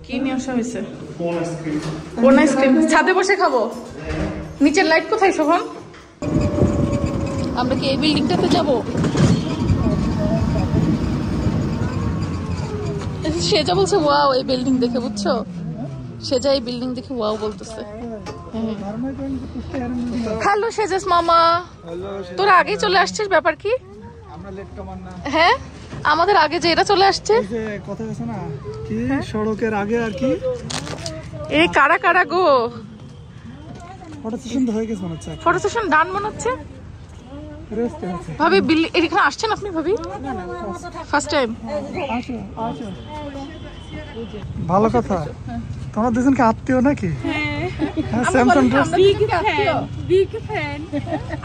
কি নিয়ে আসা হয়েছে? কোন আইসক্রিম? ছাদে বসে খাবো। নিচের লাইট কোথায় শোভন? আমরা কি এই বিল্ডিংটাতে যাবো? সেজা বলছে ওয়াও এই বিল্ডিং দেখে, বুঝছো? সেজা এই বিল্ডিং দেখে ওয়াও বলতেছে। হ্যালো সেজাস মামা, তোরা আগেই চলে আসছিস, ব্যাপার কি? হ্যাঁ আমাদের আগে যে এরা চলে আসছে কথা আছে না কি সড়কের আগে আর কি। এই কারা কারা গো? ফটো সেশন হয়ে গেছে মনে হচ্ছে। ফটো সেশন ডান মনে হচ্ছে। ভাবি এখানে আসছেন আপনি? ভাবি ফার্স্ট টাইম? ভালো কথা। তোমরা দুজনকে আত্মীয় নাকি?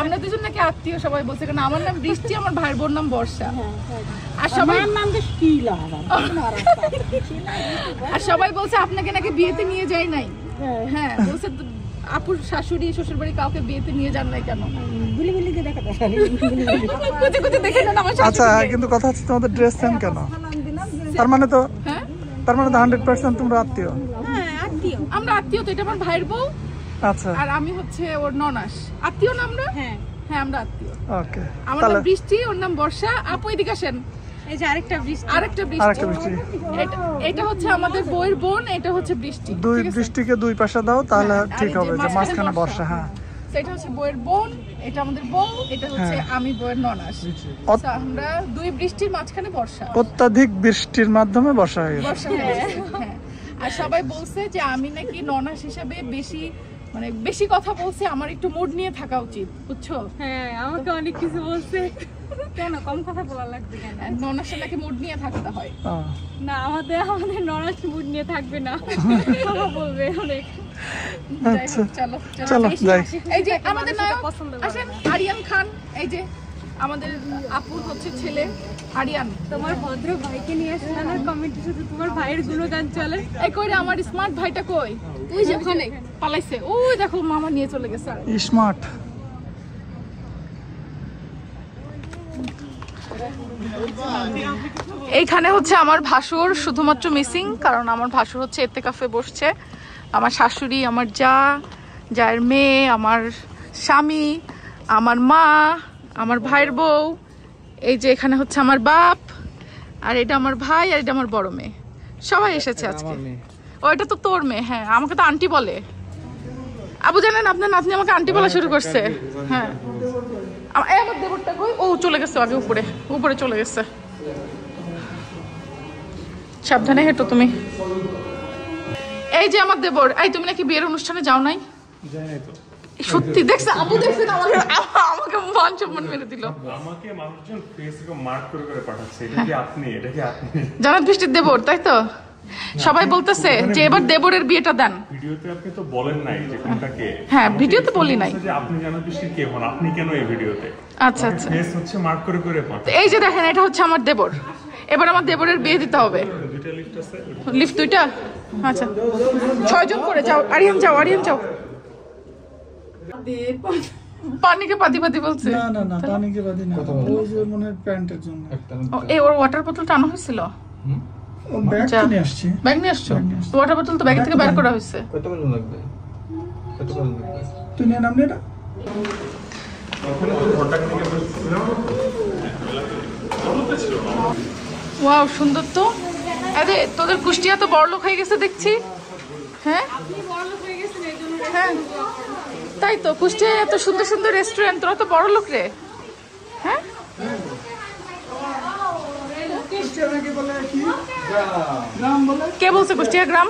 আমরা দুজন নাকি আত্মীয় সবাই বলছে, কারণ আমার নাম বৃষ্টি, আমার ভাইয়ের বোন নাম বর্ষা। আর সবাই বলছে আপনাকে নাকি বিয়েতে নিয়ে যায় নাই। হ্যাঁ বলছে আপুর শাশুড়ি শ্বশুর বাড়ি কাউকে বিয়েতে নিয়ে যান নাই কেন? আচ্ছা কিন্তু কথা হচ্ছে তোমাদের ড্রেস সেম কেন? তার মানে তো 100% তোমরা আত্মীয়। আমরা আত্মীয় তো, এটা আমার ভাইয়ের বউ। আচ্ছা আর আমি হচ্ছে ওর ননাস। আত্মীয় না আমরা? হ্যাঁ আমরা আত্মীয়। ওকে আমার নাম বৃষ্টি, ওর নাম বর্ষা। আপু এদিকে আসেন। এই যে আরেকটা বৃষ্টি। এটা হচ্ছে আমাদের বউয়ের বোন, এটা হচ্ছে বৃষ্টি। দুই বৃষ্টিকে দুই পাশে দাও তাহলে ঠিক হবে, যে মাঝখানে বর্ষা। হ্যাঁ এটা হচ্ছে বউয়ের বোন, এটা আমাদের বউ, এটা হচ্ছে আমি বউয়ের ননাস। আমরা দুই বৃষ্টির মাঝখানে বর্ষা। অত্যাধিক বৃষ্টির মাধ্যমে বর্ষা হয়ে গেছে। হ্যাঁ আর সবাই বলছে যে আমি নাকি ননাস হিসাবে বেশি কথা বলছে, আমার একটু মুড নিয়ে থাকা উচিত, বুঝছো? হ্যাঁ আমাকে অনেক কিছু বলছে। কেন কম কথা বলা লাগবে কেন? ননাসের নাকি মুড নিয়ে থাকতে হয়। না আমাদের ননাস মুড নিয়ে থাকবে না, কথা বলবে অনেক। চলো যাই। এই যে আমাদের নায়ক আসেন, আরিয়ান খান। এই যে আমাদের আপুর হচ্ছে ছেলে আরিয়ান। তোমার ভদ্র ভাইকে নিয়ে আসলে না কমেন্টে শুধু তোমার ভাইয়ের গুণগান চলে। এই কই রে আমার স্মার্ট ভাইটা কই? ওই যে ওখানে পালাইছে, ওই দেখো মামা নিয়ে চলে গেছে। স্মার্ট এইখানে হচ্ছে আমার ভাসুর শুধুমাত্র মিসিং, কারণ আমার ভাসুর হচ্ছে ইত্তেকাফে বসছে। আমার শাশুড়ি, আমার জায়ের মেয়ে, আমার স্বামী, আমার মা, আমার ভাইয়ের বউ, এই যে এখানে হচ্ছে আমার বাপ, আর এটা আমার ভাই, আর এটা আমার বড় মেয়ে। সবাই এসেছে আজকে। ওইটা তো তোর মেয়ে। হ্যাঁ আমাকে তো আন্টি বলে। আবু জানেন আপনার নাতনি আমাকে আন্টি বলা শুরু করছে। হ্যাঁ আমার দেবরটা কই? ও চলে গেছে আগে, উপরে চলে গেছে। সাবধানে হেঁটো তুমি। এই যে আমার দেবর। এই তুমি নাকি বিয়ের অনুষ্ঠানে যাও নাই? সত্যি দেখছে? আবু দেখছেন আমাকে মান সম্মান মেরে দিল। আমাকে মানুষজন ফেসবুকে মার্ক করে করে পাঠাচ্ছে, এটা কি আপনি? জানাত বৃষ্টির দেবর, তাই তো? সবাই বলতেছে যে এবার দেবরের বিয়েটা দেন। ভিডিওতে আপনি তো বলেন নাই যে কোনটা কে। হ্যাঁ ভিডিওতে বলি নাই যে আপনি জানাত বৃষ্টির কে হন, আপনি কেন এই ভিডিওতে? আচ্ছা ফেস হচ্ছে মার্ক করে করে পাঠাচ্ছে। এই যে দেখেন এটা হচ্ছে আমার দেবর। এবার আমার দেবরের বিয়ে দিতে হবে। দুইটা লিফট আছে। লিফট দুইটা? আচ্ছা 6 জন করে যাও। আরিয়ান যাও। পানিকে পাতি বলছে। না পানিকে পাতি না, ওই যে মনে হয় প্যান্টের জন্য। এই ওর ওয়াটার বোতলটা আনা হয়েছিল। ব্যাগ নিয়ে আসছি। ব্যাগ নিয়ে আসছো? ওয়াটার বোতল তো ব্যাগ থেকে বের করা হয়েছে। কত করে লাগবে? তুই নিয়ে নাম এটা। ওয়াও সুন্দর তো। আরে তোদের কুষ্টিয়া তো বড়লোক হয়ে গেছে দেখছি। হ্যাঁ হ্যাঁ তাই তো, কুষ্টিয়ায় এত সুন্দর সুন্দর রেস্টুরেন্ট, তোরা তো বড়লোক রে। হ্যাঁ কে বলছে কুষ্টিয়া গ্রাম?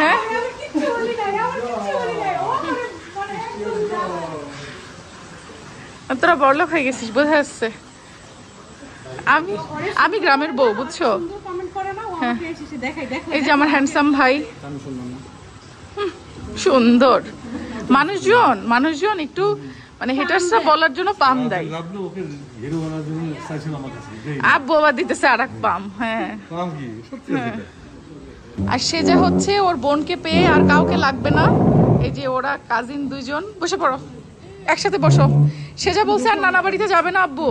হ্যাঁ তোরা বড়লোক হয়ে গেছিস বোঝা যাচ্ছে। আমি গ্রামের বউ, বুঝছো? হ্যাঁ এই যে আমার হ্যান্ডসাম ভাই, সুন্দর। মানুষজন একটু হেটার্সরা বলার জন্য পাম দেয়। আব্বু আবার দিতেছে আর এক পাম। হ্যাঁ আর সে যে হচ্ছে ওর বোনকে পেয়ে আর কাউকে লাগবে না। এই যে ওরা কাজিন দুইজন, বসে পড়ো একসাথে বসো। সে যা বলছে আর নানা বাড়িতে যাবে না আব্বু,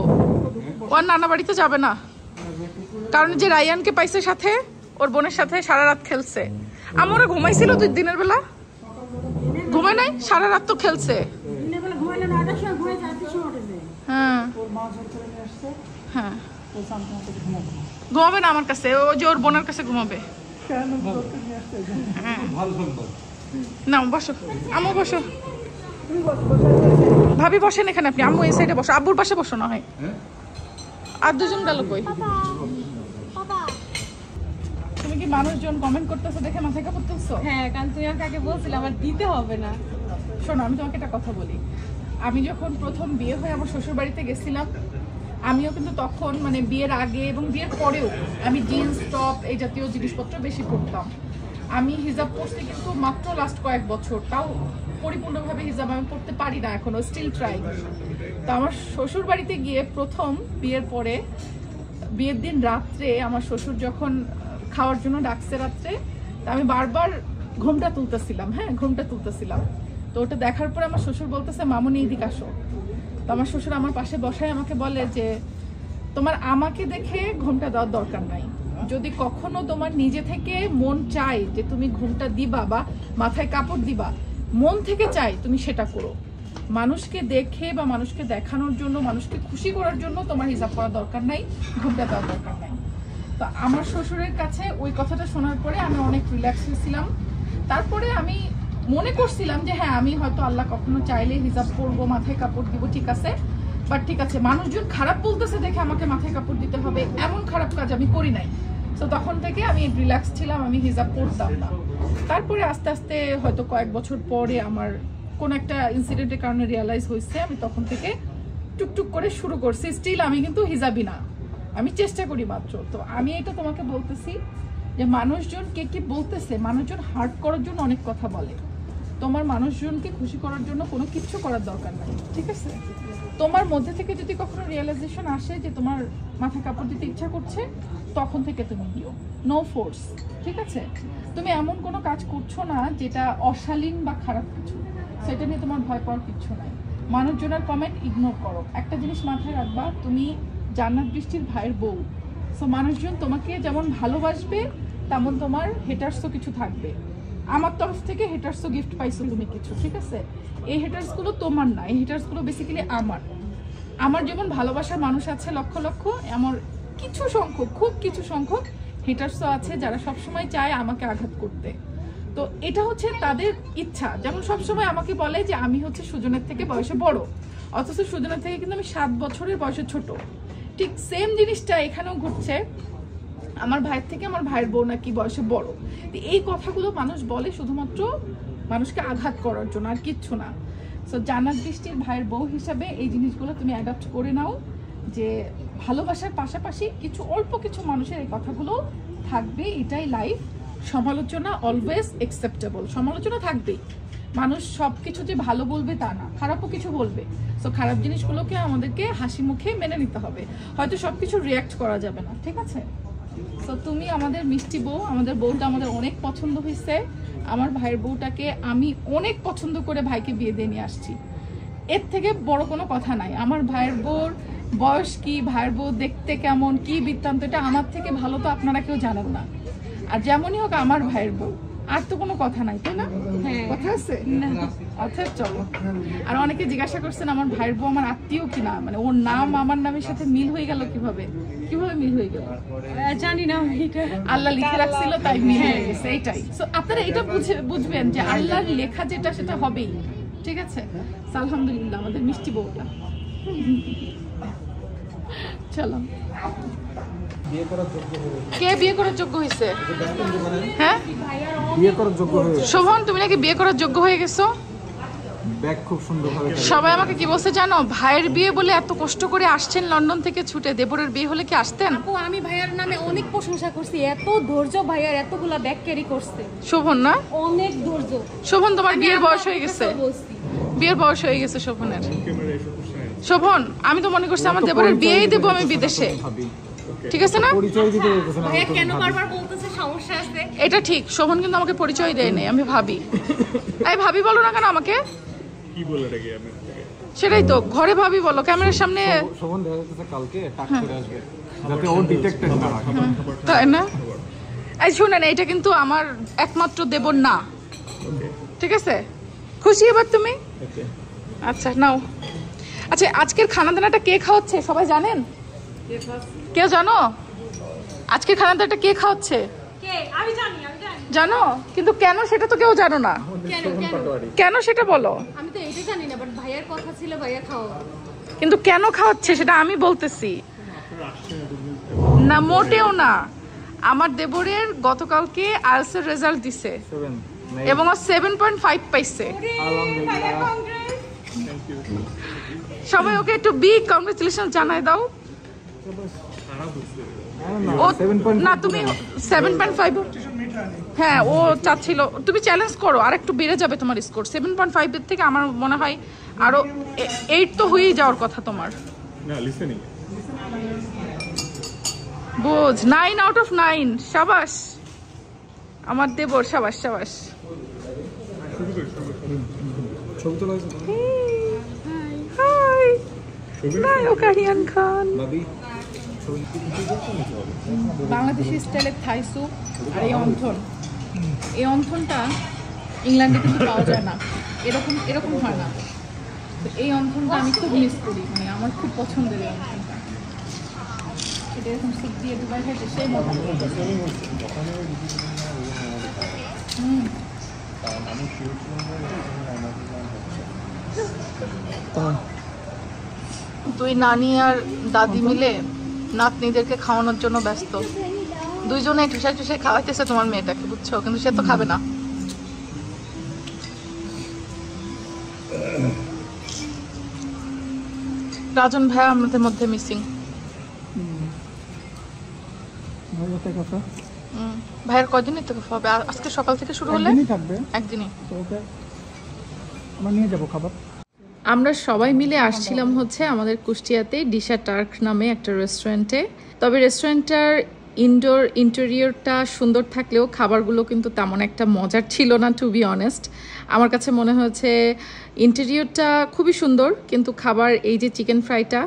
ও আর নানা বাড়িতে যাবে না, কারণ যে রায়ানকে পাইছে সাথে ওর বোনের সাথে সারা রাত খেলছে। আমরা ঘুমাইছিল দুই দিনের বেলা, ঘুমায় নাই, সারা রাত তো খেলছে। হ্যাঁ হ্যাঁ, ঘুমাবে না আমার কাছে, ও যে ওর বোনের কাছে ঘুমাবে। না বসো, আম্মু বসো, ভাবি বসেন এখানে, আপনি আম্মু এই সাইডে বসো, আব্বুর পাশে বসো না হয়। আর দুজন গেল কই? তুমি কি মানুষজন কমেন্ট করতেছো দেখে মাথায় কাঁপতেছো? হ্যাঁ, কারণ তুমি আমাকে বলছিলে আমার দিতে হবে না। শোনো, আমি তোমাকে একটা কথা বলি। আমি যখন প্রথম বিয়ে হয়ে আমার শ্বশুর বাড়িতে গেছিলাম, আমিও কিন্তু তখন মানে বিয়ের আগে এবং বিয়ের পরেও আমি জিন্স টপ এই জাতীয় জিনিসপত্র বেশি পরতাম। আমি হিজাব পরছি কিন্তু মাত্র লাস্ট কয়েক বছর, তাও পরিপূর্ণভাবে হিজাব আমি পরতে পারি না এখনো, স্টিল ট্রাই। তো আমার শ্বশুর বাড়িতে গিয়ে প্রথম বিয়ের পরে, বিয়ের দিন রাত্রে আমার শ্বশুর যখন খাওয়ার জন্য ডাকছে রাত্রে, তা আমি বারবার ঘুমটা তুলতেছিলাম। হ্যাঁ, ঘুমটা তুলতেছিলাম। তো ওটা দেখার পরে আমার শ্বশুর বলতেছে, মামুনি এদিকে আসো। তো আমার শ্বশুর আমার পাশে বসায় আমাকে বলে যে, তোমার আমাকে দেখে ঘুমটা দেওয়ার দরকার নাই, যদি কখনো তোমার নিজে থেকে মন চায় যে তুমি ঘুমটা দিবা বা মাথায় কাপড় দিবা, মন থেকে চাই তুমি সেটা করো। মানুষকে দেখে বা মানুষকে দেখানোর জন্য, মানুষকে খুশি করার জন্য তোমার হিসাব করার দরকার নাই, ঘুমটা দেওয়ার দরকার নাই। তো আমার শ্বশুরের কাছে ওই কথাটা শোনার পরে আমি অনেক রিল্যাক্স হয়েছিলাম। তারপরে আমি মনে করছিলাম যে হ্যাঁ, আমি হয়তো আল্লাহ কখনো চাইলে হিজাব পরবো, মাথায় কাপড় দিব, ঠিক আছে, বাট ঠিক আছে, মানুষজন খারাপ বলতেছে দেখে আমাকে মাথায় কাপড় দিতে হবে এমন খারাপ কাজ আমি করি নাই। তো তখন থেকে আমি রিল্যাক্স ছিলাম, আমি হিজাব পরতাম না। তারপরে আস্তে আস্তে হয়তো কয়েক বছর পরে আমার কোন একটা ইনসিডেন্টের কারণে রিয়ালাইজ হয়েছে, আমি তখন থেকে টুকটুক করে শুরু করছি। স্টিল আমি কিন্তু হিজাবি না, আমি চেষ্টা করি মাত্র। তো আমি এটা তোমাকে বলতেছি যে মানুষজন কে কি বলতেছে, মানুষজন হার্ট করার জন্য অনেক কথা বলে, তোমার মানুষজনকে খুশি করার জন্য কোনো কিছু করার দরকার নাই, ঠিক আছে? তোমার মধ্যে থেকে যদি কখনো রিয়েলাইজেশন আসে যে তোমার মাথায় কাপড় দিতে ইচ্ছা করছে, তখন থেকে তুমি দিও, নো ফোর্স, ঠিক আছে? তুমি এমন কোনো কাজ করছো না যেটা অশালীন বা খারাপ কিছু, সেটা নিয়ে তোমার ভয় পাওয়ার কিছু নাই। মানুষজনের কমেন্ট ইগনোর করো। একটা জিনিস মাথায় রাখবা, তুমি জান্নাত বৃষ্টির ভাইয়ের বউ, সো মানুষজন তোমাকে যেমন ভালোবাসবে তেমন তোমার হেটার্সও কিছু থাকবে। আমার তরফ থেকে হেটার্সও গিফট পাইছো তুমি কিছু, ঠিক আছে? এই হেটার্সগুলো তোমার না, এই হেটার্সগুলো বেসিক্যালি আমার যেমন ভালোবাসার মানুষ আছে লক্ষ লক্ষ, আমার কিছু সংখ্যক, খুব কিছু সংখ্যক হেটার্সও আছে যারা সবসময় চায় আমাকে আঘাত করতে। তো এটা হচ্ছে তাদের ইচ্ছা। যেমন সবসময় আমাকে বলে যে আমি হচ্ছে সুজনের থেকে বয়সে বড়, অথচ সুজনের থেকে কিন্তু আমি 7 বছরের বয়সে ছোট। ঠিক সেম জিনিসটা এখানেও ঘটছে, আমার ভাইয়ের থেকে আমার ভাইয়ের বউ নাকি বয়সে বড়। এই কথাগুলো মানুষ বলে শুধুমাত্র মানুষকে আঘাত করার জন্য, আর কিচ্ছু না। সো জান্নাত বৃষ্টির ভাইয়ের বউ হিসাবে এই জিনিসগুলো তুমি অ্যাডাপ্ট করে নাও, যে ভালোবাসার পাশাপাশি কিছু অল্প কিছু মানুষের এই কথাগুলো থাকবে, এটাই লাইফ। সমালোচনা অলওয়েজ অ্যাকসেপ্টেবল, সমালোচনা থাকবেই। মানুষ সব কিছু যে ভালো বলবে তা না, খারাপও কিছু বলবে। সো খারাপ জিনিসগুলোকে আমাদেরকে হাসি মুখে মেনে নিতে হবে, হয়তো সবকিছু রিয়াক্ট করা যাবে না, ঠিক আছে? তো তুমি আমাদের মিষ্টি বউ, আমাদের বউটা আমাদের অনেক পছন্দ হয়েছে। আমার ভাইয়ের বউটাকে আমি অনেক পছন্দ করে ভাইকে বিয়ে দিয়ে নিয়ে আসছি, এর থেকে বড় কোনো কথা নাই। আমার ভাইয়ের বউর বয়স কি, ভাইয়ের বউ দেখতে কেমন, কি বৃত্তান্ত, এটা আমার থেকে ভালো তো আপনারা কেউ জানেন না। আর যেমনই হোক আমার ভাইয়ের বউ, আর তো কোনো কথা নাই, তাই না? কথা আছে আচ্ছা, চলো। আর অনেকে জিজ্ঞাসা করছেন আমার ভাইয়ের বউ আমার আত্মীয় কিনা, মানে ওর নাম আমার নামের সাথে মিল হয়ে গেল কিভাবে, কিভাবে মিল হয়ে গেল জানি না, এটা আল্লাহ লিখে রাখছিল তাই মিল হয়ে গেছে, এইটাই। সো আপনারা এটা বুঝবেন যে আল্লাহর লেখা যেটা সেটা হবেই, ঠিক আছে? আলহামদুলিল্লাহ আমাদের মিষ্টি বউটা। চলো, কে বিয়ে করার যোগ্য হয়েছে? হ্যাঁ, বিয়ে করার যোগ্য হয়ে শোভন, তুমি নাকি বিয়ে করার যোগ্য হয়ে গেছো? ব্যাগ খুব সুন্দরভাবে সবাই আমাকে কি বলছে জানো, ভাইয়ের বিয়ে বলে এত কষ্ট করে আসছেন লন্ডন থেকে ছুটে, দেবরের বিয়ে হলে কি আসতেন? আপু আমি ভাইয়ার নামে অনেক প্রশংসা করছি, এত ধৈর্য ভাইয়ার, এতগুলা ব্যাগ ক্যারি করছে, শোভন না? অনেক ধৈর্য। শোভন, তোমার বিয়ের বয়স হয়ে গেছে, বিয়ের বয়স হয়ে গেছে শোভনের। শোভন, আমি তো মনে করছি আমার দেবরের বিয়েই দেবো আমি বিদেশে, ঠিক আছে না? পরিচয় দিতে বলতেছেন ভাইয়া কেন বারবার বলতেছে সমস্যা আছে? এটা ঠিক, শোভন কিন্তু আমাকে পরিচয় দেয় নাই, আমি ভাবি। এই ভাবি বলো না কেন আমাকে? কি বলে রেখে আমি সেটাই তো, ঘরে ভাবি বলো, ক্যামেরার সামনে। শোভন দেখা যাচ্ছে কালকে টাক করে আসবে যাতে ও ডিটেক্টেড না হয়, তাই না? এই শুনেন, এটা কিন্তু আমার একমাত্র দেবর না, ঠিক আছে? খুশি এবার তুমি? আচ্ছা নাও। আচ্ছা, আজকের খানা দানাটা কে খাওয়াচ্ছে সবাই জানেন? কেউ জানো আজকের খানা দানাটা কে খাওয়াচ্ছে? আমি জানি জানো, কিন্তু কেন সেটা তো কেউ জানো না। কেন সেটা বলো। আমি তো এটা জানি না, বাট ভাইয়ার কথা ছিল ভাইয়া খাও। কিন্তু কেন খাওয়াচ্ছে সেটা আমি বলতেছি না, মোটেও না। আমার দেবরের গতকালকে আইএলটিএস রেজাল্ট দিছে এবং ও 7.5 পাইছে। সবাই ওকে একটু বিগ কংগ্রেচুলেশন জানাই দাও। ও না, তুমি 7.5, হ্যাঁ ও চাচ্ছিল, তুমি চ্যালেঞ্জ করো আর একটু বেড়ে যাবে তোমার স্কোর। 7.5 এর থেকে আমার মনে হয় আরো 8 তো হয়েই যাওয়ার কথা তোমার। না, লিসেনিং বুঝ, 9 আউট অফ 9। সাবাস আমার দেবর, সাবাস সাবাস। ছবি তোলা হাই নায়ক আরিয়ান খান। বাংলাদেশি স্টাইলের থাই স্যুপ আর এই অন্থন, এই অন্থনটা ইংল্যান্ডে কিন্তু পাওয়া যায় না, এরকম এরকম হয় না। তো এই অন্থনটা আমি খুব মিস করি, মানে আমার খুব পছন্দের এই অন্থনটা। এটা এরকম স্যুপ দিয়ে দুবার খাইতে সেই মজা। দুই নানি আর দাদি মিলে নাতনিদেরকে খাওয়ানোর জন্য ব্যস্ত। দুইজনে ঠুসাই ঠুসাই খাওয়াইতেছে তোমার মেয়েটাকে, বুঝছো? কিন্তু সে তো খাবে না। রাজন ভাই আমাদের মধ্যে মিসিং। ভাইয়ের কয়দিন ইত্তেফাক হবে? আজকে সকাল থেকে শুরু হলে একদিনই আমরা নিয়ে যাবো খাবার। আমরা সবাই মিলে আসছিলাম হচ্ছে আমাদের কুষ্টিয়াতে ডিশা টার্ক নামে একটা রেস্টুরেন্টে। তবে রেস্টুরেন্টটার ইনডোর ইন্টেরিয়রটা সুন্দর থাকলেও খাবারগুলো কিন্তু তেমন একটা মজার ছিল না, টু বি অনেস্ট। আমার কাছে মনে হয়েছে ইন্টেরিয়রটা খুবই সুন্দর, কিন্তু খাবার, এই যে চিকেন ফ্রাইটা,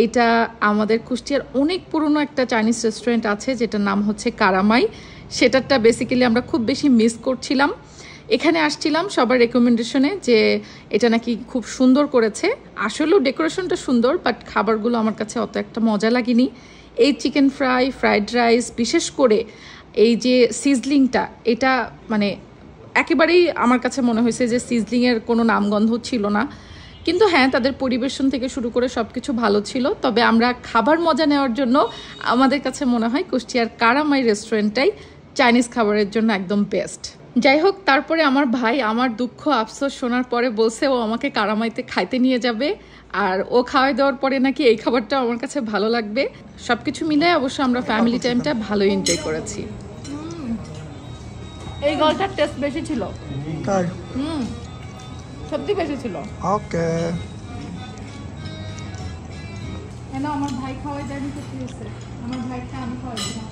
এইটা আমাদের কুষ্টিয়ার অনেক পুরনো একটা চাইনিজ রেস্টুরেন্ট আছে যেটার নাম হচ্ছে কারামাই, সেটারটা বেসিক্যালি আমরা খুব বেশি মিস করছিলাম। এখানে আসছিলাম সবার রেকমেন্ডেশনে যে এটা নাকি খুব সুন্দর করেছে। আসলেও ডেকোরেশনটা সুন্দর, বাট খাবারগুলো আমার কাছে অত একটা মজা লাগেনি। এই চিকেন ফ্রাই, ফ্রাইড রাইস, বিশেষ করে এই যে সিজলিংটা, এটা মানে একেবারেই আমার কাছে মনে হয়েছে যে সিজলিংয়ের কোনো নামগন্ধ ছিল না। কিন্তু হ্যাঁ, তাদের পরিবেশন থেকে শুরু করে সব কিছু ভালো ছিল। তবে আমরা খাবার মজা নেওয়ার জন্য আমাদের কাছে মনে হয় কুষ্টিয়ার কারামাই রেস্টুরেন্টটাই চাইনিজ খাবারের জন্য একদম বেস্ট। যাই হোক, তারপরে আমার ভাই আমার দুঃখ আফসোস শোনার পরে বলছে ও আমাকে কারামাইতে খাইতে নিয়ে যাবে, আর ও খাওয়াই দেওয়ার পরে নাকি এই খাবারটা আমার কাছে ভালো লাগবে। সবকিছু মিলে অবশ্য আমরা ফ্যামিলি টাইমটা ভালো এনজয় করেছি। এই গলটার টেস্ট বেশি ছিল, তাই সত্যি বেশি ছিল। ওকে, কেন আমার ভাই খাওয়াই দেয়নি? সত্যি হয়েছে, আমার ভাইটা আমি খাওয়াই দিলাম।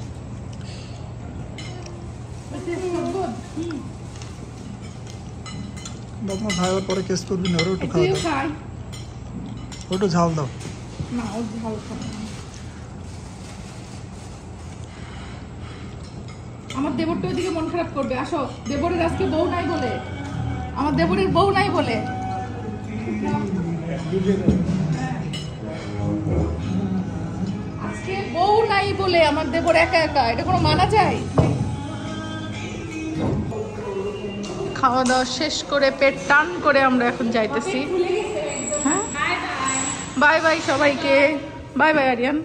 তোমার ভাই ওর পরে কেস করবি না, ওর একটু খাওয়া তুইও দাও, খাই ওটা ঝাল দাও। না, ও ঝাল খাবে না। আমার দেবরটা ওইদিকে মন খারাপ করবে। আসো, দেবরের আজকে বউ নাই বলে, আমার দেবরের বউ নাই বলে। আজকে বউ নাই বলে আমার দেবর একা একা, এটা কোনো মানা যায়? খাওয়া দাওয়া শেষ করে পেট টান করে আমরা এখন যাইতেছি। হ্যাঁ, বাই বাই সবাইকে, বাই বাই আরিয়ান।